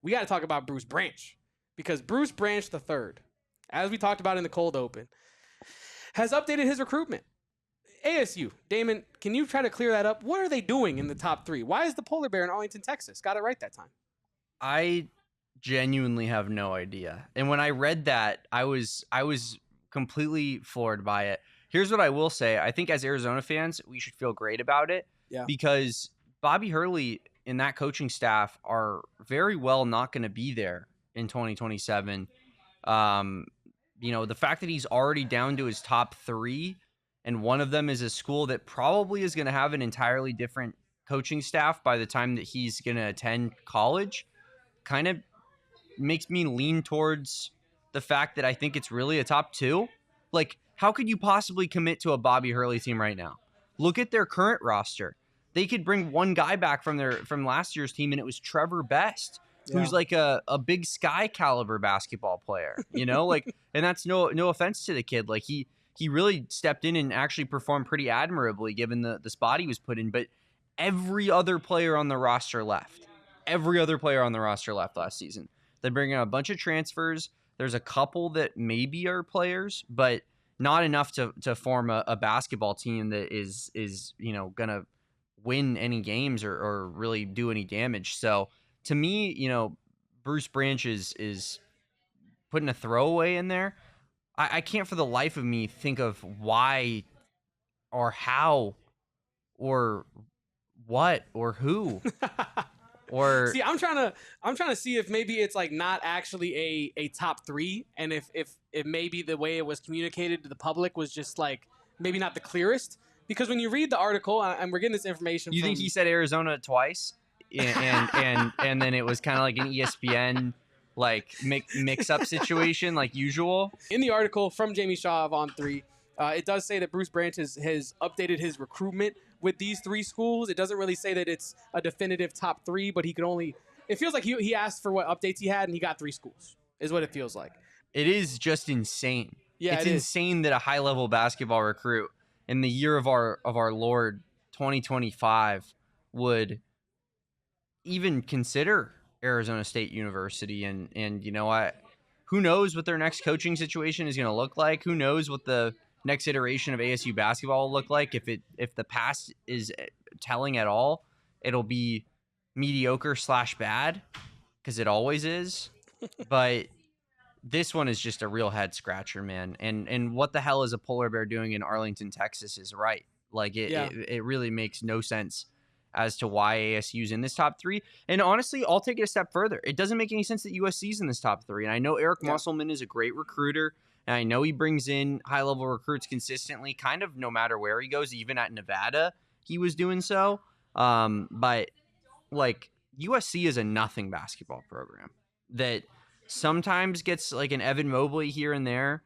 we got to talk about Bruce Branch, because Bruce Branch III, as we talked about in the cold open, has updated his recruitment. ASU, Damon, can you try to clear that up? What are they doing in the top 3? Why is the polar bear in Arlington, Texas? Got it right that time. I genuinely have no idea. And when I read that, I was completely floored by it. Here's what I will say. I think as Arizona fans, we should feel great about it, because Bobby Hurley and that coaching staff are very well not going to be there in 2027. The fact that he's already down to his top 3, and one of them is a school that probably is going to have an entirely different coaching staff by the time that he's going to attend college, kind of makes me lean towards the fact that I think it's really a top 2. Like, how could you possibly commit to a Bobby Hurley team right now? Look at their current roster. They could bring one guy back from last year's team, and it was Trevor Best, who's like a Big Sky caliber basketball player, and that's no offense to the kid. Like, he really stepped in and actually performed pretty admirably given the spot he was put in. But every other player on the roster left. Every other player on the roster left last season. They bring in a bunch of transfers. There's a couple that maybe are players, but not enough to form a basketball team that is going to win any games or really do any damage. So to me, Bruce Branch is putting a throwaway in there. I can't for the life of me think of why or how or what or who. Or see, I'm trying to see if maybe it's like not actually a top 3, and if maybe the way it was communicated to the public was just like maybe not the clearest. Because when you read the article, and we're getting this information, you think he said Arizona twice, and then it was kind of like an ESPN like mix up situation like usual. In the article from Jamie Shaw of On3, it does say that Bruce Branch has updated his recruitment with these 3 schools. It doesn't really say that it's a definitive top 3, but it feels like he asked for what updates he had, and he got 3 schools, is what it feels like. It is just insane. Yeah, it's insane that a high-level basketball recruit in the year of our Lord 2025 would even consider Arizona State University. And you know what? Who knows what their next coaching situation is going to look like? Who knows what the next iteration of ASU basketball will look like? If the past is telling at all, it'll be mediocre / bad, because it always is. But this one is just a real head scratcher, man. And what the hell is a polar bear doing in Arlington, Texas is right. Like it really makes no sense as to why ASU's in this top 3. And honestly, I'll take it a step further. It doesn't make any sense that USC's in this top 3. And I know Eric Musselman is a great recruiter, and I know he brings in high-level recruits consistently, kind of no matter where he goes. Even at Nevada, he was doing so. But like, USC is a nothing basketball program that sometimes gets like an Evan Mobley here and there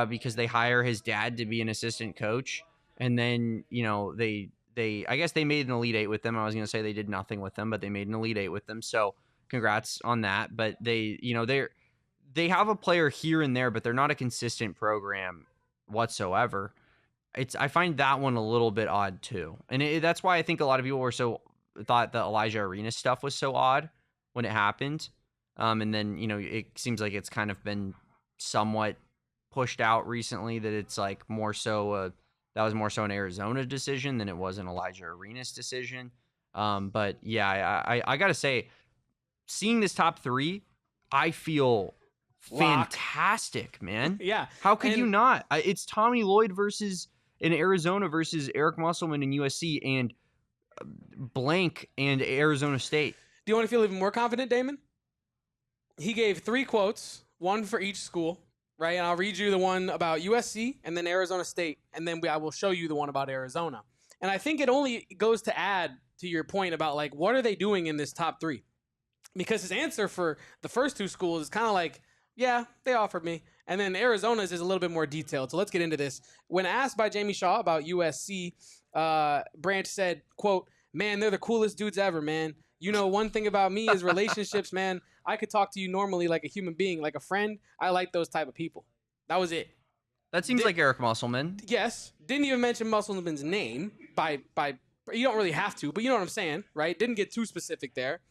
because they hire his dad to be an assistant coach. And then, I guess they made an Elite 8 with them. I was going to say they did nothing with them, but they made an Elite 8 with them. So congrats on that. But they have a player here and there, but they're not a consistent program whatsoever. I find that one a little bit odd too. And that's why I think a lot of people thought the Elijah Arenas stuff was so odd when it happened. And then, it seems like it's kind of been somewhat pushed out recently that it's like more so that was more so an Arizona decision than it was an Elijah Arenas decision. But yeah, I got to say, seeing this top 3, I feel fantastic, man. Yeah. How could you not? It's Tommy Lloyd in Arizona versus Eric Musselman in USC and blank and Arizona State. Do you want to feel even more confident, Damon? He gave 3 quotes, one for each school, right? And I'll read you the one about USC and then Arizona State, and then I will show you the one about Arizona. And I think it only goes to add to your point about, like, what are they doing in this top 3? Because his answer for the first 2 schools is kind of like, yeah, they offered me. And then Arizona's is a little bit more detailed. So let's get into this. When asked by Jamie Shaw about USC, Branch said, quote, "Man, they're the coolest dudes ever, man. One thing about me is relationships, man. I could talk to you normally like a human being, like a friend. I like those type of people." That was it. That seems like Eric Musselman. Yes. Didn't even mention Musselman's name by you don't really have to, but you know what I'm saying, right? Didn't get too specific there.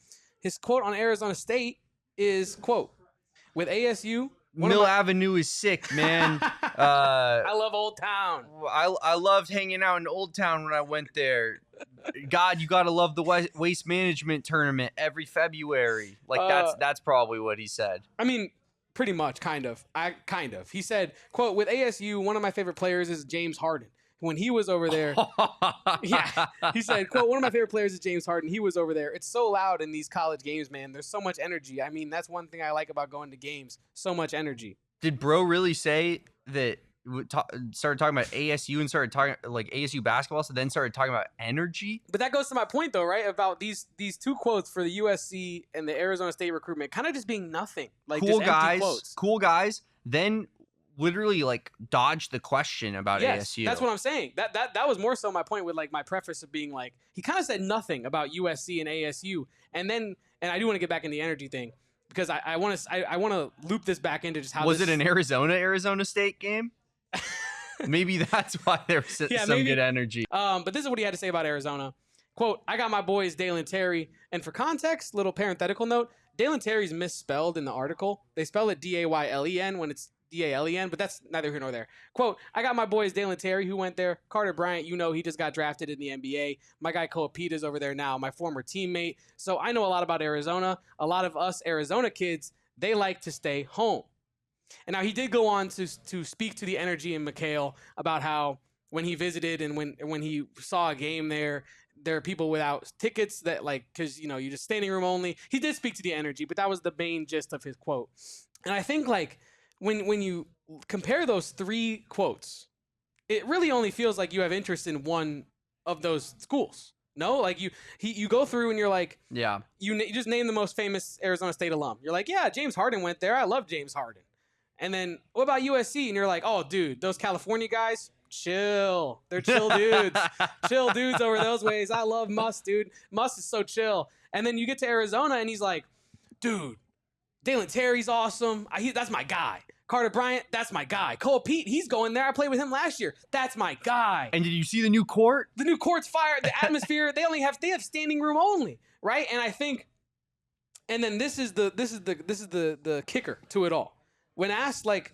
His quote on Arizona State, is, quote, with ASU, Mill Avenue is sick, man. I love Old Town. I loved hanging out in Old Town when I went there. God, you gotta love the waste management tournament every February. Like that's probably what he said. I mean, pretty much, kind of. He said, quote, with ASU, one of my favorite players is James Harden. When he was over there, yeah, he said, quote, one of my favorite players is James Harden. He was over there. It's so loud in these college games, man. There's so much energy. I mean, that's one thing I like about going to games. So much energy. Did bro really say that? Started talking about ASU and started talking like ASU basketball, so then started talking about energy. But that goes to my point, though, right? About these two quotes for the USC and the Arizona State recruitment, kind of just being nothing. Like cool just guys, empty quotes. Cool guys. Then literally like dodged the question about ASU. That's what I'm saying. That was more so my point with like my preface of being like he kind of said nothing about USC and ASU, and I do want to get back in the energy thing because I want to loop this back into just how was it an Arizona State game? Maybe that's why there was some good energy. But this is what he had to say about Arizona. Quote, I got my boys Dalen Terry. And for context, little parenthetical note, Dalen Terry's misspelled in the article. They spell it Daylen when it's Dalen, but that's neither here nor there. Quote, I got my boys Dalen Terry who went there. Carter Bryant, he just got drafted in the NBA. My guy Cole Pete is over there now, my former teammate. So I know a lot about Arizona. A lot of us Arizona kids, they like to stay home. And now he did go on to speak to the energy in McHale about how when he visited and when he saw a game there are people without tickets that like because you just standing room only. He did speak to the energy, but that was the main gist of his quote. And I think like when you compare those three quotes, it really only feels like you have interest in one of those schools. No, like you go through and you're like, yeah, you just name the most famous Arizona State alum. You're like, yeah, James Harden went there. I love James Harden. And then what about USC? And you're like, oh, dude, those California guys, chill. They're chill dudes. Chill dudes over those ways. I love Muss, dude. Muss is so chill. And then you get to Arizona and he's like, dude, Dalen Terry's awesome. That's my guy. Carter Bryant, that's my guy. Cole Pete, he's going there. I played with him last year. That's my guy. And did you see the new court? The new court's fire. The atmosphere, they have standing room only, right? And I think, and then this is the kicker to it all. When asked like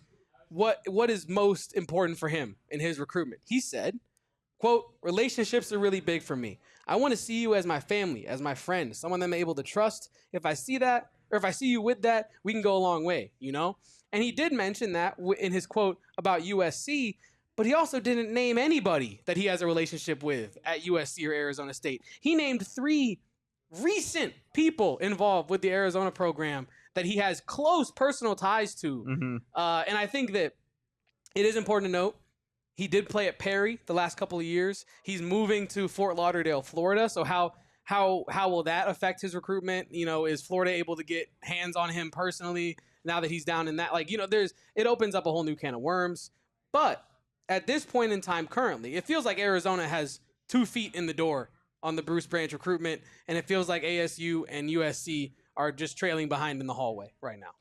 what is most important for him in his recruitment, he said, quote, relationships are really big for me. I want to see you as my family, as my friend, someone that I'm able to trust. If I see that, or if I see you with that, we can go a long way, And he did mention that in his quote about USC, but he also didn't name anybody that he has a relationship with at USC or Arizona State. He named 3 recent people involved with the Arizona program that he has close personal ties to. Mm-hmm. And I think that it is important to note, he did play at Perry the last couple of years. He's moving to Fort Lauderdale, Florida. So how will that affect his recruitment? Is Florida able to get hands on him personally now that he's down in that? It opens up a whole new can of worms. But at this point in time currently, it feels like Arizona has 2 feet in the door on the Bruce Branch recruitment, and it feels like ASU and USC are just trailing behind in the hallway right now.